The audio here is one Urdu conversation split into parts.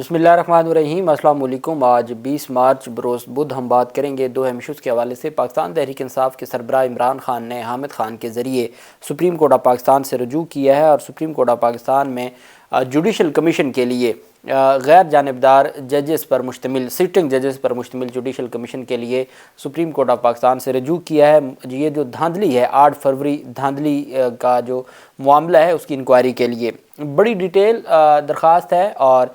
بسم اللہ الرحمن الرحیم۔ السلام علیکم۔ آج 20 مارچ بروز بدھ ہم بات کریں گے دو اہم ایشوز کے حوالے سے۔ پاکستان تحریک انصاف کے سربراہ عمران خان نے حامد خان کے ذریعے سپریم کورٹ آف پاکستان سے رجوع کیا ہے اور سپریم کورٹ آف پاکستان میں جوڈیشل کمیشن کے لیے غیر جانبدار ججز پر مشتمل سٹنگ ججز پر مشتمل جوڈیشل کمیشن کے لیے سپریم کورٹ آف پاکستان سے رجوع کیا ہے۔ یہ جو دھاندلی ہے 8 فروری دھاندلی کا جو معاملہ ہے اس کی انکوائری کے لیے بڑی ڈیٹیل درخواست ہے اور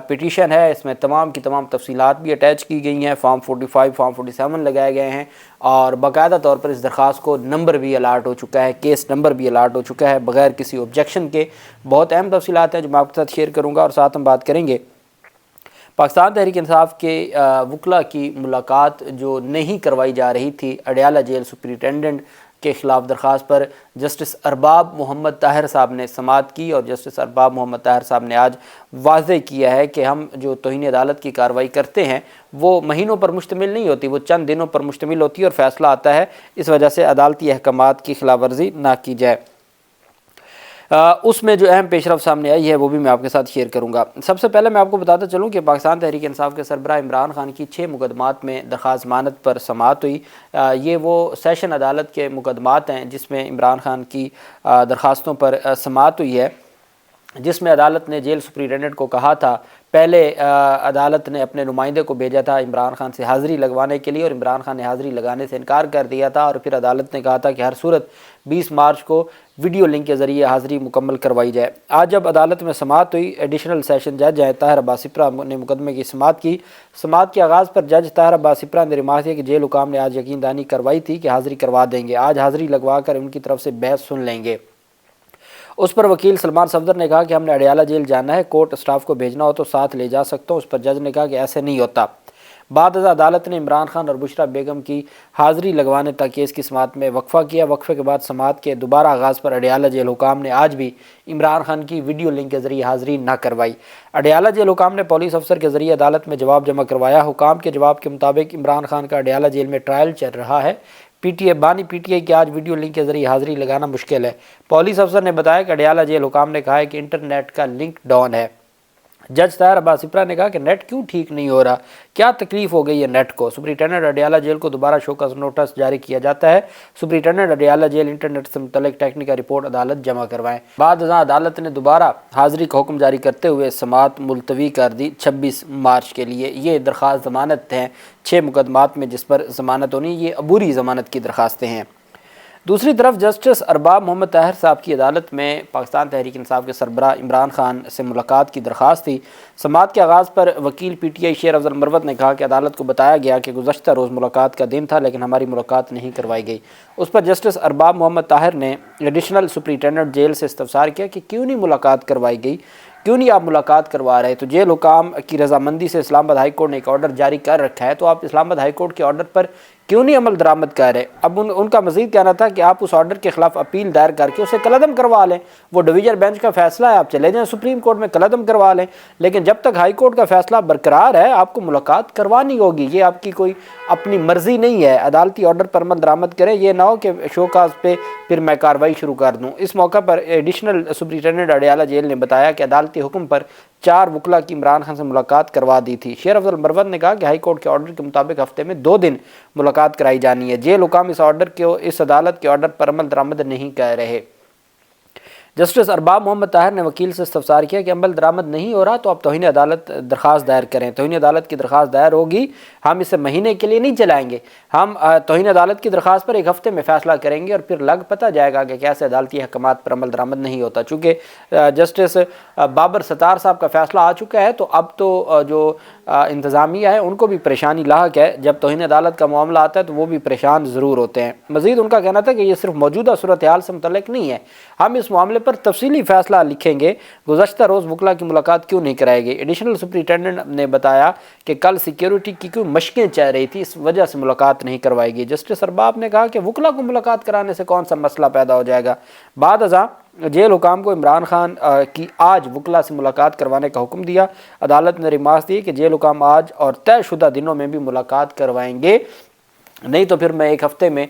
پٹیشن ہے۔ اس میں تمام کی تمام تفصیلات بھی اٹیچ کی گئی ہیں، فارم 45 فارم 47 لگائے گئے ہیں اور باقاعدہ طور پر اس درخواست کو نمبر بھی الاٹ ہو چکا ہے، کیس نمبر بھی الاٹ ہو چکا ہے بغیر کسی آبجیکشن کے۔ بہت اہم تفصیلات ہیں جو میں آپ کے ساتھ شیئر کروں گا اور ساتھ ہم بات کریں گے پاکستان تحریک انصاف کے وکلاء کی ملاقات جو نہیں کروائی جا رہی تھی اڈیالہ جیل سپرنٹینڈنٹ کے خلاف درخواست پر جسٹس ارباب محمد طاہر صاحب نے سماعت کی، اور جسٹس ارباب محمد طاہر صاحب نے آج واضح کیا ہے کہ ہم جو توہین عدالت کی کارروائی کرتے ہیں وہ مہینوں پر مشتمل نہیں ہوتی، وہ چند دنوں پر مشتمل ہوتی ہے اور فیصلہ آتا ہے، اس وجہ سے عدالتی احکامات کی خلاف ورزی نہ کی جائے۔ اس میں جو اہم پیش رفت سامنے آئی ہے وہ بھی میں آپ کے ساتھ شیئر کروں گا۔ سب سے پہلے میں آپ کو بتاتا چلوں کہ پاکستان تحریک انصاف کے سربراہ عمران خان کی 6 مقدمات میں درخواست ضمانت پر سماعت ہوئی۔ یہ وہ سیشن عدالت کے مقدمات ہیں جس میں عمران خان کی درخواستوں پر سماعت ہوئی ہے، جس میں عدالت نے جیل سپرنٹینڈنٹ کو کہا تھا، پہلے عدالت نے اپنے نمائندے کو بھیجا تھا عمران خان سے حاضری لگوانے کے لیے اور عمران خان نے حاضری لگانے سے انکار کر دیا تھا، اور پھر عدالت نے کہا تھا کہ ہر صورت 20 مارچ کو ویڈیو لنک کے ذریعے حاضری مکمل کروائی جائے۔ آج جب عدالت میں سماعت ہوئی، ایڈیشنل سیشن جج طاہر عباس سپرہ نے مقدمے کی سماعت کی۔ سماعت کے آغاز پر جج طاہر عباس سپرہ نے ریمارک کیا کہ جیل حکام نے آج یقین دہانی کروائی تھی کہ حاضری کروا دیں گے، آج حاضری لگوا کر ان کی طرف سے بحث سن لیں گے۔ اس پر وکیل سلمان صفدر نے کہا کہ ہم نے اڈیالہ جیل جانا ہے، کورٹ اسٹاف کو بھیجنا ہو تو ساتھ لے جا سکتا ہوں۔ اس پر جج نے کہا کہ ایسے نہیں ہوتا۔ بعد ازاں عدالت نے عمران خان اور بشرا بیگم کی حاضری لگوانے تک کیس کی سماعت میں وقفہ کیا۔ وقفے کے بعد سماعت کے دوبارہ آغاز پر اڈیالہ جیل حکام نے آج بھی عمران خان کی ویڈیو لنک کے ذریعے حاضری نہ کروائی۔ اڈیالہ جیل حکام نے پولیس افسر کے ذریعے عدالت میں جواب جمع کروایا۔ حکام کے جواب کے مطابق عمران خان کا اڈیالہ جیل میں ٹرائل چل رہا ہے۔ پی ٹی آئی کی آج ویڈیو لنک کے ذریعے حاضری لگانا مشکل ہے۔ پولیس افسر نے بتایا کہ اڈیالہ جیل حکام نے کہا ہے کہ انٹرنیٹ کا لنک ڈاؤن ہے۔ جج طاہر عباس سپرہ نے کہا کہ نیٹ کیوں ٹھیک نہیں ہو رہا، کیا تکلیف ہو گئی ہے نیٹ کو؟ سپرنٹینڈنٹ اڈیالہ جیل کو دوبارہ شوکاز نوٹس جاری کیا جاتا ہے۔ سپرنٹینڈنٹ اڈیالہ جیل انٹرنیٹ سے متعلق ٹیکنیکل رپورٹ عدالت جمع کروائیں۔ بعد ازاں عدالت نے دوبارہ حاضری کا حکم جاری کرتے ہوئے سماعت ملتوی کر دی 26 مارچ کے لیے۔ یہ درخواست ضمانت ہیں 6 مقدمات میں جس پر ضمانت ہونی، یہ عبوری ضمانت کی درخواستیں ہیں۔ دوسری طرف جسٹس ارباب محمد طاہر صاحب کی عدالت میں پاکستان تحریک انصاف کے سربراہ عمران خان سے ملاقات کی درخواست تھی۔ سماعت کے آغاز پر وکیل پی ٹی آئی شیر افضل مروت نے کہا کہ عدالت کو بتایا گیا کہ گزشتہ روز ملاقات کا دن تھا لیکن ہماری ملاقات نہیں کروائی گئی۔ اس پر جسٹس ارباب محمد طاہر نے ایڈیشنل سپرنٹینڈنٹ جیل سے استفسار کیا کہ کیوں نہیں ملاقات کروائی گئی، کیوں نہیں آپ ملاقات کروا رہے؟ تو جیل حکام کی رضامندی سے اسلام آباد ہائی کورٹ نے ایک آرڈر جاری کر رکھا ہے، تو آپ اسلام آباد ہائی کورٹ کے آرڈر پر کیوں نہیں عمل درآمد کر رہے؟ اب ان کا مزید کہنا تھا کہ آپ اس آرڈر کے خلاف اپیل دائر کر کے اسے کالعدم کروا لیں، وہ ڈویژن بینچ کا فیصلہ ہے، آپ چلے جائیں سپریم کورٹ میں کالعدم کروا لیں، لیکن جب تک ہائی کورٹ کا فیصلہ برقرار ہے آپ کو ملاقات کروانی ہوگی۔ یہ آپ کی کوئی اپنی مرضی نہیں ہے، عدالتی آرڈر پر عمل درآمد کریں، یہ نہ ہو کہ شوکاز پہ پھر میں کارروائی شروع کر دوں۔ اس موقع پر ایڈیشنل سپرنٹینڈنٹ اڈیالہ جیل نے بتایا کہ عدالتی حکم پر 4 وکلاء کی عمران خان سے ملاقات کروا دی تھی۔ شیر افضل مروت نے کہا کہ ہائی کورٹ کے آرڈر کے مطابق ہفتے میں 2 دن ملاقات کرائی جانی ہے۔ جیل حکام اس عدالت کے آرڈر پر عمل درآمد نہیں کر رہے۔ جسٹس ارباب محمد طاہر نے وکیل سے استفسار کیا کہ عمل درآمد نہیں ہو رہا تو آپ توہین عدالت درخواست دائر کریں۔ توہین عدالت کی درخواست دائر ہوگی، ہم اسے مہینے کے لیے نہیں چلائیں گے، ہم توہین عدالت کی درخواست پر 1 ہفتے میں فیصلہ کریں گے اور پھر لگ پتہ جائے گا کہ کیسے عدالتی احکامات پر عمل درآمد نہیں ہوتا۔ چونکہ جسٹس بابر ستار صاحب کا فیصلہ آ چکا ہے تو اب تو جو انتظامیہ ہے ان کو بھی پریشانی لاحق ہے، جب توہین عدالت کا معاملہ آتا ہے تو وہ بھی پریشان ضرور ہوتے ہیں۔ مزید ان کا کہنا تھا کہ یہ صرف موجودہ صورتحال سے متعلق نہیں ہے، ہم اس معاملے پر تفصیلی فیصلہ لکھیں گے، گزشتہ روز وکلاء کی ملاقات کیوں نہیں کرائی گئی۔ ایڈیشنل سپرنٹینڈنٹ نے بتایا کہ کل سیکیورٹی کی کوئی مشقیں چل رہی تھی، اس وجہ سے ملاقات نہیں کروائی گئی۔ جسٹس ارباب نے کہا کہ وکلاء کو ملاقات کرانے سے کون سا مسئلہ پیدا ہو جائے گا۔ بعد ازاں جیل حکام کو عمران خان کی آج وکلاء سے ملاقات کروانے کا حکم دیا۔ عدالت نے ریمارک دی کہ جیل حکام آج اور طے شدہ دنوں میں بھی ملاقات کروائیں گے۔ نہیں تو پھر میں ایک ہفتے میں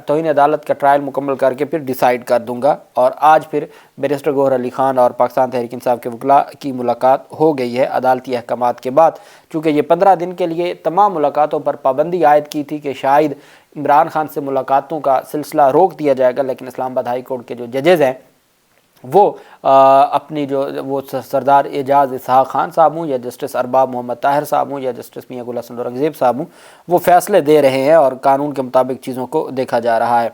توہین عدالت کا ٹرائل مکمل کر کے پھر ڈیسائیڈ کر دوں گا۔ اور آج پھر بیرسٹر گوہر علی خان اور پاکستان تحریک انصاف کے وکلاء کی ملاقات ہو گئی ہے عدالتی احکامات کے بعد، چونکہ یہ 15 دن کے لیے تمام ملاقاتوں پر پابندی عائد کی تھی کہ شاید عمران خان سے ملاقاتوں کا سلسلہ روک دیا جائے گا، لیکن اسلام آباد ہائی کورٹ کے جو ججز ہیں وہ اپنی جو وہ سردار اعجاز اسحاق خان صاحب ہوں یا جسٹس ارباب محمد طاہر صاحب ہوں یا جسٹس میاں گل حسن اورنگزیب صاحب ہوں، وہ فیصلے دے رہے ہیں اور قانون کے مطابق چیزوں کو دیکھا جا رہا ہے۔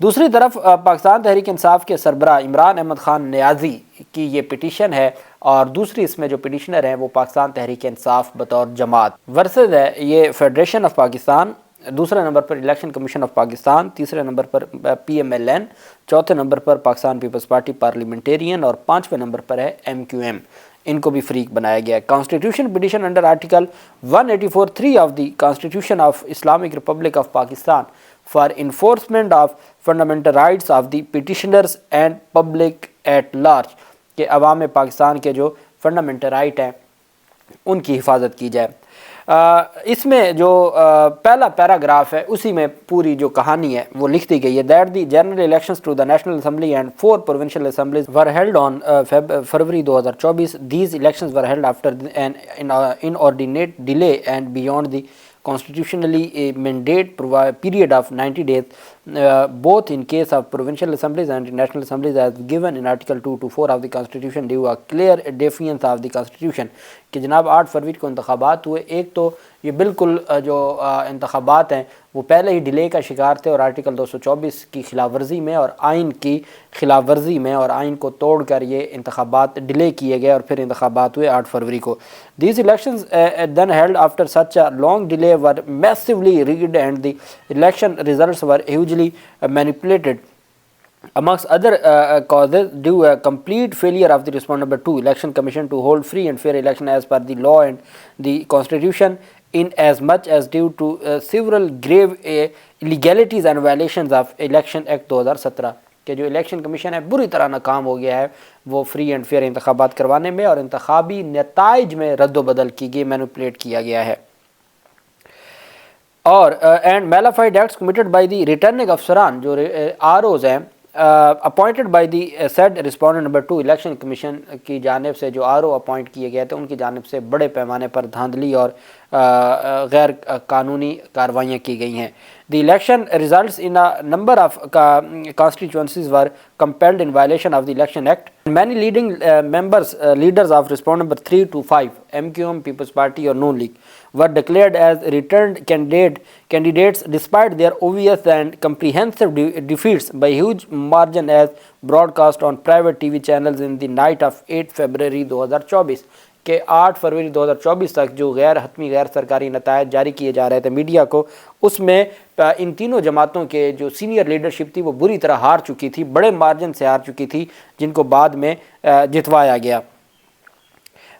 دوسری طرف پاکستان تحریک انصاف کے سربراہ عمران احمد خان نیازی کی یہ پٹیشن ہے، اور دوسری اس میں جو پٹیشنر ہیں وہ پاکستان تحریک انصاف بطور جماعت ورسز ہے یہ فیڈریشن آف پاکستان، دوسرے number per election commission of Pakistan, تیسرے نمبر پر پی ایم ایل این، چوتھے نمبر پر پاکستان پیپلز پارٹی پارلیمنٹیرین، اور پانچویں نمبر پر ہے ایم کیو ایم۔ ان کو بھی فریق بنایا گیا ہے۔ Constitution petition under article 184(3) of the constitution of Islamic republic of Pakistan for enforcement of fundamental rights of the petitioners and public at large, کہ عوام پاکستان کے جو فنڈامنٹل رائٹ ہیں ان کی حفاظت کی جائے۔ اس میں جو پہلا پیراگراف ہے اسی میں پوری جو کہانی ہے وہ لکھ دی گئی ہے۔ That the general elections to the national assembly and 4 provincial assemblies were held on February 2024۔ These elections were held after an inordinate delay and beyond the constitutionally mandate period of 90 days, both in case of provincial assemblies and national assemblies as given in article 2 to 4 of the constitution due a clear defiance of the constitution، کہ جناب 8 فروری کو انتخابات ہوئے۔ ایک تو یہ بالکل جو انتخابات ہیں وہ پہلے ہی ڈیلے کا شکار تھے اور آرٹیکل 224 کی خلاف ورزی میں اور آئین کی خلاف ورزی میں، اور آئین کو توڑ کر یہ انتخابات ڈیلے کیے گئے اور پھر انتخابات ہوئے 8 فروری کو۔ These elections then held after such a long delay were massively rigged and the election results were hugely manipulated, amongst other causes due a complete failure of the respondent number 2 election commission to hold free and fair election as per the law and the constitution, in as much as due to several grave illegalities and violations of election act 2017، کہ جو الیکشن کمیشن ہے بری طرح ناکام ہو گیا ہے وہ فری اینڈ فیئر انتخابات کروانے میں، اور انتخابی نتائج میں رد و بدل کی گئی، مینوپولیٹ کیا گیا ہے۔ اور and malafide acts committed by the returning افسران جو آر اوز ہیں appointed by the said respondent number 2 election commission کی جانب سے جو آر او اپوائنٹ کیے گئے تھے ان کی جانب سے بڑے پیمانے پر دھاندلی اور غیر قانونی کاروائیاں کی گئی ہیں۔ The election results in a number of constituencies were compelled in violation of the Election Act. Many leading leaders of respondent number 3 to 5, MQM, People's Party or Noon League, were declared as returned candidates despite their obvious and comprehensive defeats by huge margin as broadcast on private TV channels in the night of 8 February 2024۔ کہ 8 فروری 2024 تک جو غیر حتمی غیر سرکاری نتائج جاری کیے جا رہے تھے میڈیا کو، اس میں ان تینوں جماعتوں کے جو سینئر لیڈرشپ تھی وہ بری طرح ہار چکی تھی، بڑے مارجن سے ہار چکی تھی، جن کو بعد میں جتوایا گیا۔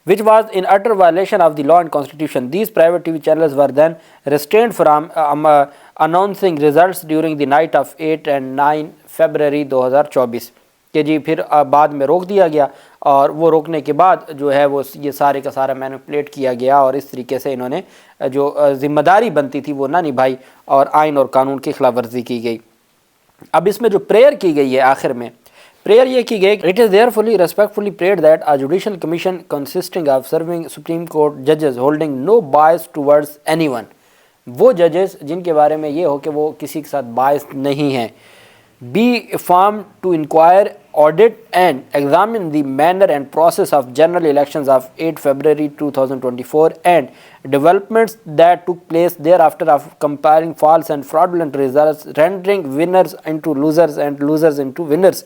which was in utter violation of the law and constitution. These private TV channels were then restrained from announcing results during the night of 8 and 9 February 2024 کہ جی پھر بعد میں روک دیا گیا، اور وہ روکنے کے بعد جو ہے وہ یہ سارے کا سارا مینوپولیٹ کیا گیا، اور اس طریقے سے انہوں نے جو ذمہ داری بنتی تھی وہ نہ نبھائی اور آئین اور قانون کی خلاف ورزی کی گئی۔ اب اس میں جو پریئر کی گئی ہے آخر میں پریئر یہ کی گئی کہ it is therefore respectfully prayed that a judicial commission consisting of serving supreme court ججز holding no bias towards any one, وہ ججز جن کے بارے میں یہ ہو کہ وہ کسی کے ساتھ بائس نہیں ہیں، be formed to inquire, audit and examine the manner and process of general elections of 8 February 2024 and developments that took place thereafter of comparing false and fraudulent results, rendering winners into losers and losers into winners،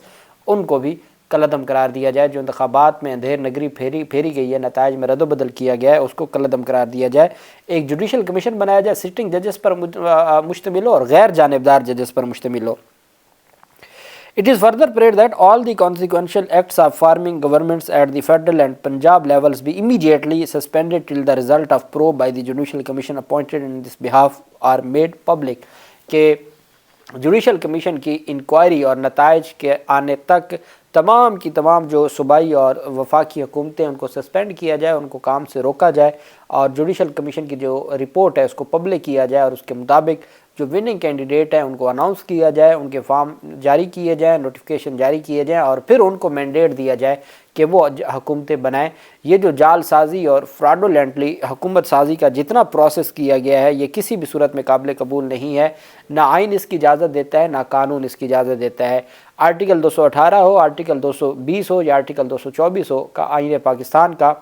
ان کو بھی کلعدم قرار دیا جائے۔ جو انتخابات میں اندھیر نگری پھیری گئی ہے، نتائج میں رد و بدل کیا گیا ہے، اس کو کلعدم قرار دیا جائے، ایک جوڈیشل کمیشن بنایا جائے سٹنگ ججز پر مشتمل ہو اور غیر جانبدار ججز پر مشتمل ہو۔ It is further prayed that all the consequential acts of forming governments at the federal and Punjab levels be immediately suspended till the result of probe by the Judicial Commission appointed in this behalf are made public، کہ جوڈیشل کمیشن کی انکوائری اور نتائج کے آنے تک تمام کی تمام جو صوبائی اور وفاقی حکومتیں ان کو سسپینڈ کیا جائے، ان کو کام سے روکا جائے، اور جوڈیشل کمیشن کی جو رپورٹ ہے اس کو پبلک کیا جائے، اور اس کے مطابق جو وننگ کینڈیڈیٹ ہیں ان کو اناؤنس کیا جائے، ان کے فارم جاری کیے جائیں، نوٹیفیکیشن جاری کیے جائیں، اور پھر ان کو مینڈیٹ دیا جائے کہ وہ حکومتیں بنائیں۔ یہ جو جال سازی اور فراڈولنٹلی حکومت سازی کا جتنا پروسیس کیا گیا ہے، یہ کسی بھی صورت میں قابل قبول نہیں ہے، نہ آئین اس کی اجازت دیتا ہے، نہ قانون اس کی اجازت دیتا ہے۔ آرٹیکل 218 ہو، آرٹیکل 220 ہو یا آرٹیکل 224 ہو کا آئین پاکستان کا،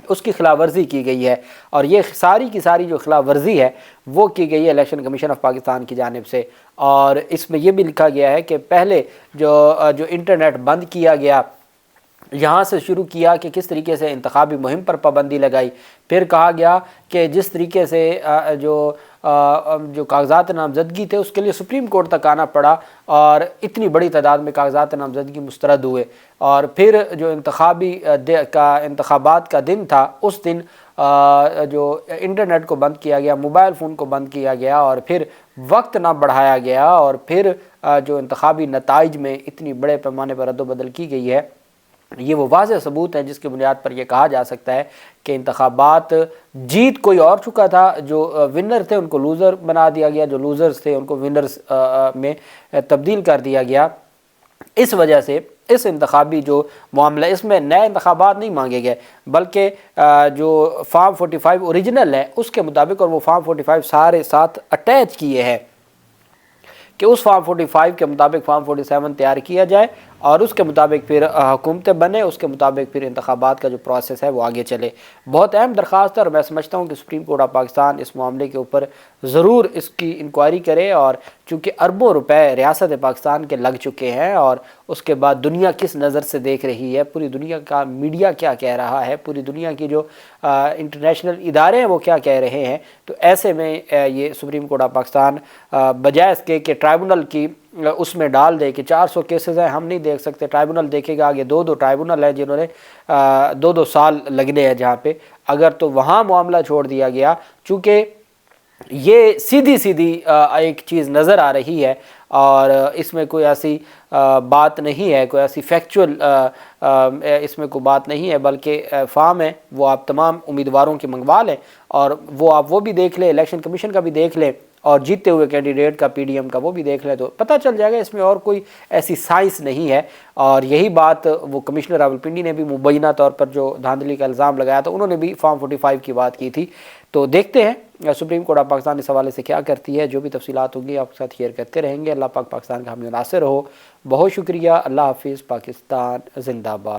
اس کی خلاف ورزی کی گئی ہے، اور یہ ساری کی ساری جو خلاف ورزی ہے وہ کی گئی ہے الیکشن کمیشن آف پاکستان کی جانب سے۔ اور اس میں یہ بھی لکھا گیا ہے کہ پہلے جو انٹرنیٹ بند کیا گیا، یہاں سے شروع کیا کہ کس طریقے سے انتخابی مہم پر پابندی لگائی، پھر کہا گیا کہ جس طریقے سے جو کاغذات نامزدگی تھے اس کے لیے سپریم کورٹ تک آنا پڑا، اور اتنی بڑی تعداد میں کاغذات نامزدگی مسترد ہوئے، اور پھر جو انتخابات کا دن تھا اس دن جو انٹرنیٹ کو بند کیا گیا، موبائل فون کو بند کیا گیا، اور پھر وقت نہ بڑھایا گیا، اور پھر جو انتخابی نتائج میں اتنی بڑے پیمانے پر رد و بدل کی گئی ہے۔ یہ وہ واضح ثبوت ہیں جس کی بنیاد پر یہ کہا جا سکتا ہے کہ انتخابات جیت کوئی اور چکا تھا، جو ونر تھے ان کو لوزر بنا دیا گیا، جو لوزرز تھے ان کو ونرز میں تبدیل کر دیا گیا۔ اس وجہ سے اس انتخابی جو معاملہ، اس میں نئے انتخابات نہیں مانگے گئے، بلکہ جو فارم 45 اوریجنل ہے اس کے مطابق، اور وہ فارم 45 سارے ساتھ اٹیچ کیے ہیں کہ اس فارم 45 کے مطابق فارم 47 تیار کیا جائے، اور اس کے مطابق پھر حکومتیں بنے، اس کے مطابق پھر انتخابات کا جو پروسیس ہے وہ آگے چلے۔ بہت اہم درخواست ہے، اور میں سمجھتا ہوں کہ سپریم کورٹ آف پاکستان اس معاملے کے اوپر ضرور اس کی انکوائری کرے، اور چونکہ اربوں روپے ریاست پاکستان کے لگ چکے ہیں، اور اس کے بعد دنیا کس نظر سے دیکھ رہی ہے، پوری دنیا کا میڈیا کیا کہہ رہا ہے، پوری دنیا کی جو انٹرنیشنل ادارے ہیں وہ کیا کہہ رہے ہیں، تو ایسے میں یہ سپریم کورٹ آف پاکستان بجائے اس کے کہ ٹرائبونل کی اس میں ڈال دے کہ 400 کیسز ہیں ہم نہیں دیکھ سکتے، ٹرائبونل دیکھے گا آگے 2 ٹرائبونل ہیں جنہوں نے 2 سال لگنے ہیں جہاں پہ، اگر تو وہاں معاملہ چھوڑ دیا گیا، چونکہ یہ سیدھی ایک چیز نظر آ رہی ہے، اور اس میں کوئی ایسی بات نہیں ہے، کوئی ایسی فیکچول اس میں کوئی بات نہیں ہے، بلکہ فارم ہے وہ آپ تمام امیدواروں کی منگوا لیں، اور وہ بھی دیکھ لیں، الیکشن کمیشن کا بھی دیکھ لیں، اور جیتے ہوئے کینڈیڈیٹ کا پی ڈی ایم کا وہ بھی دیکھ لیں، تو پتہ چل جائے گا اس میں اور کوئی ایسی سائنس نہیں ہے۔ اور یہی بات وہ کمشنر راولپنڈی نے بھی مبینہ طور پر جو دھاندلی کا الزام لگایا تھا، انہوں نے بھی فارم 45 کی بات کی تھی۔ تو دیکھتے ہیں سپریم کورٹ آف پاکستان اس حوالے سے کیا کرتی ہے، جو بھی تفصیلات ہوں گی آپ کے ساتھ شیئر کرتے رہیں گے۔ اللہ پاک پاکستان کا حامی و ناصر ہو۔ بہت شکریہ، اللہ حافظ، پاکستان زندہ باد۔